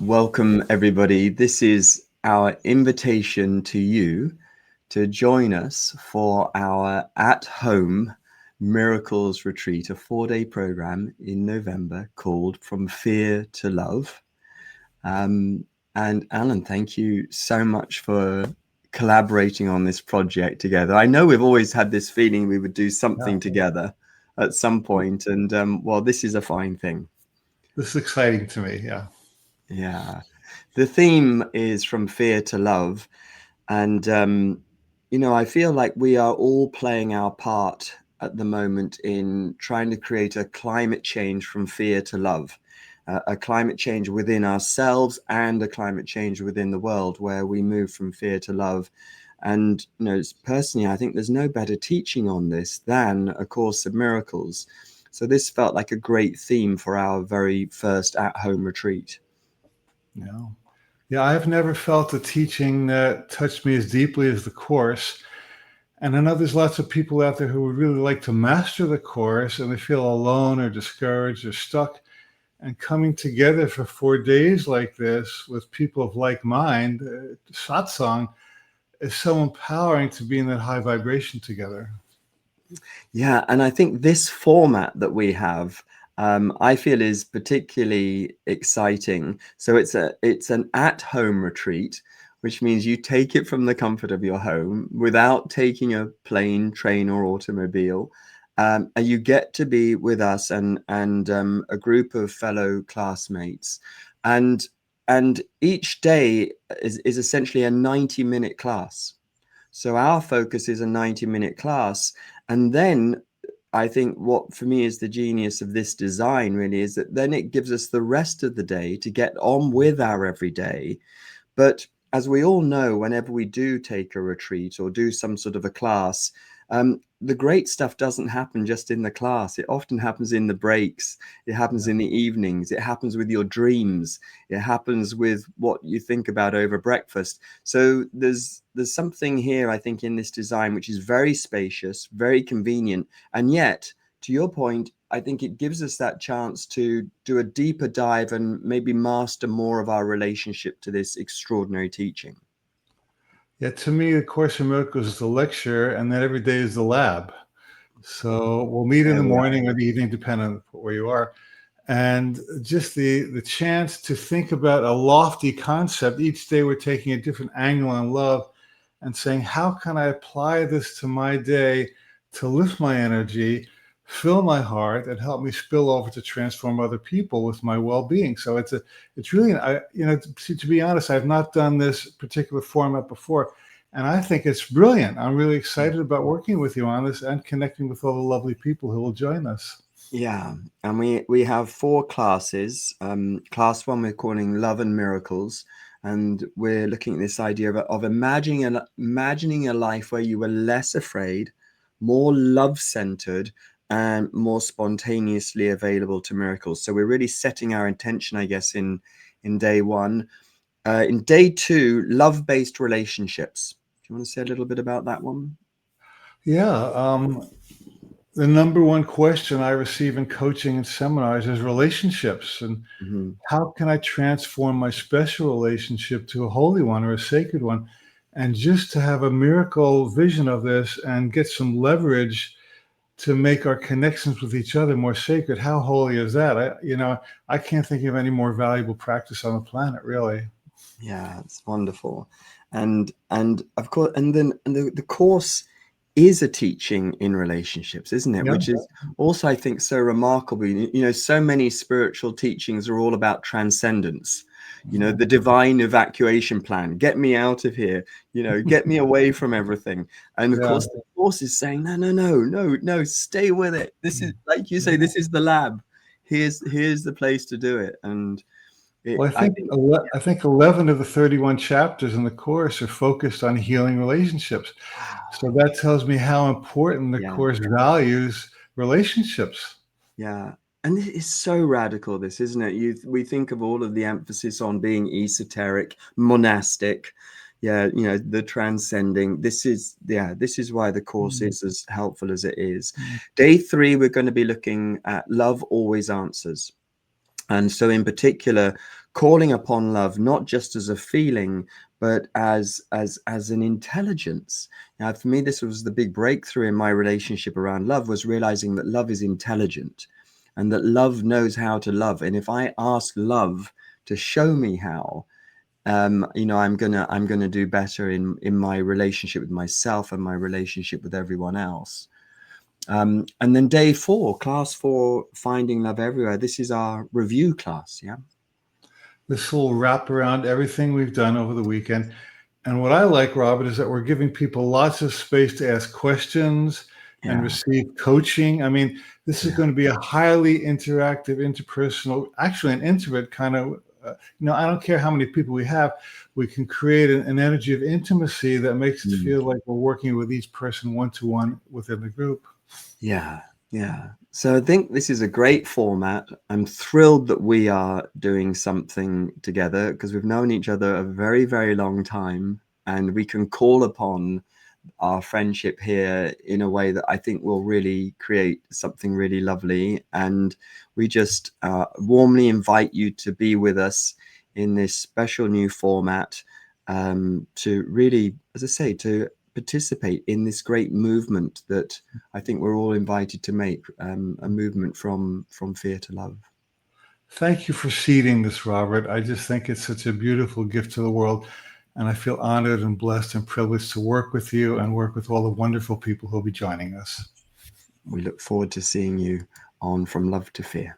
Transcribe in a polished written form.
Welcome, everybody. This is our invitation to you to join us for our at-home Miracles Retreat, a 4-day program in November called From Fear to Love. And Alan, thank you so much for collaborating on this project together. I know we've always had this feeling we would do something together at some point, and well, this is a fine thing. This is exciting to me, yeah. Yeah. The theme is From Fear to Love. And, I feel like we are all playing our part at the moment in trying to create a climate change from fear to love, a climate change within ourselves and a climate change within the world where we move from fear to love. And, personally, I think there's no better teaching on this than A Course of Miracles. So this felt like a great theme for our very first at-home retreat. Yeah, I've never felt a teaching that touched me as deeply as the Course. And I know there's lots of people out there who would really like to master the Course and they feel alone or discouraged or stuck. And coming together for 4 days like this with people of like mind, satsang, is so empowering to be in that high vibration together. Yeah, and I think this format that we have, I feel is particularly exciting. So it's an at-home retreat, which means you take it from the comfort of your home without taking a plane, train, or automobile. And you get to be with us and a group of fellow classmates. And each day is essentially a 90-minute class. So our focus is a 90-minute class. And then I think what for me is the genius of this design really is that then it gives us the rest of the day to get on with our everyday. But as we all know, whenever we do take a retreat or do some sort of a class, the great stuff doesn't happen just in the class. It often happens in the breaks. It happens in the evenings. It happens with your dreams. It happens with what you think about over breakfast. So there's something here, I think, in this design, which is very spacious, very convenient. And yet, to your point, I think it gives us that chance to do a deeper dive and maybe master more of our relationship to this extraordinary teaching. Yeah, to me, the Course in Miracles is the lecture, and then every day is the lab. So we'll meet in the morning or the evening, depending on where you are. And just the chance to think about a lofty concept. Each day we're taking a different angle on love and saying, how can I apply this to my day to lift my energy, fill my heart, and help me spill over to transform other people with my well-being. So it's really, to be honest, I've not done this particular format before, and I think it's brilliant. I'm really excited about working with you on this and connecting with all the lovely people who will join us. Yeah, and we have 4 classes. Class 1 we're calling Love and Miracles, and we're looking at this idea of imagining a life where you were less afraid, more love-centered, and more spontaneously available to miracles. So we're really setting our intention, I guess, in day 1. In day 2, love-based relationships. Do you want to say a little bit about that one? Yeah. The number one question I receive in coaching and seminars is relationships. And how can I transform my special relationship to a holy one or a sacred one? And just to have a miracle vision of this and get some leverage to make our connections with each other more sacred. How holy is that? I can't think of any more valuable practice on the planet, really. Yeah, it's wonderful. And of course, and then the course is a teaching in relationships, isn't it? Yeah. Which is also, I think, so remarkable. So many spiritual teachings are all about transcendence. The divine evacuation plan, get me out of here, get me away from everything. And of course, the course is saying, no, stay with it. This is, like you say, this is the lab. Here's the place to do it. And Well, I think 11 of the 31 chapters in the Course are focused on healing relationships. So that tells me how important the Course values relationships. Yeah. And it is so radical, this, isn't it? We think of all of the emphasis on being esoteric, monastic, the transcending. This is why the course is as helpful as it is. Day 3, we're going to be looking at Love Always Answers. And so in particular, calling upon love not just as a feeling, but as an intelligence. Now, for me, this was the big breakthrough in my relationship around love, was realizing that love is intelligent and that love knows how to love. And if I ask love to show me how, you know, I'm gonna do better in my relationship with myself and my relationship with everyone else. And then day 4, class 4, Finding Love Everywhere. This is our review class. Yeah. This will wrap around everything we've done over the weekend. And what I like, Robert, is that we're giving people lots of space to ask questions and Yeah. receive coaching. I mean, this is going to be a highly interactive, interpersonal, actually an intimate kind of, you know, I don't care how many people we have, we can create an energy of intimacy that makes it feel like we're working with each person one-to-one within the group. Yeah. Yeah. So I think this is a great format. I'm thrilled that we are doing something together because we've known each other a very, very long time, and we can call upon our friendship here in a way that I think will really create something really lovely. And we just warmly invite you to be with us in this special new format, to really, as I say, to participate in this great movement that I think we're all invited to make, a movement from fear to love. Thank you for seeding this, Robert. I just think it's such a beautiful gift to the world. And I feel honored and blessed and privileged to work with you and work with all the wonderful people who'll be joining us. We look forward to seeing you on From Love to Fear.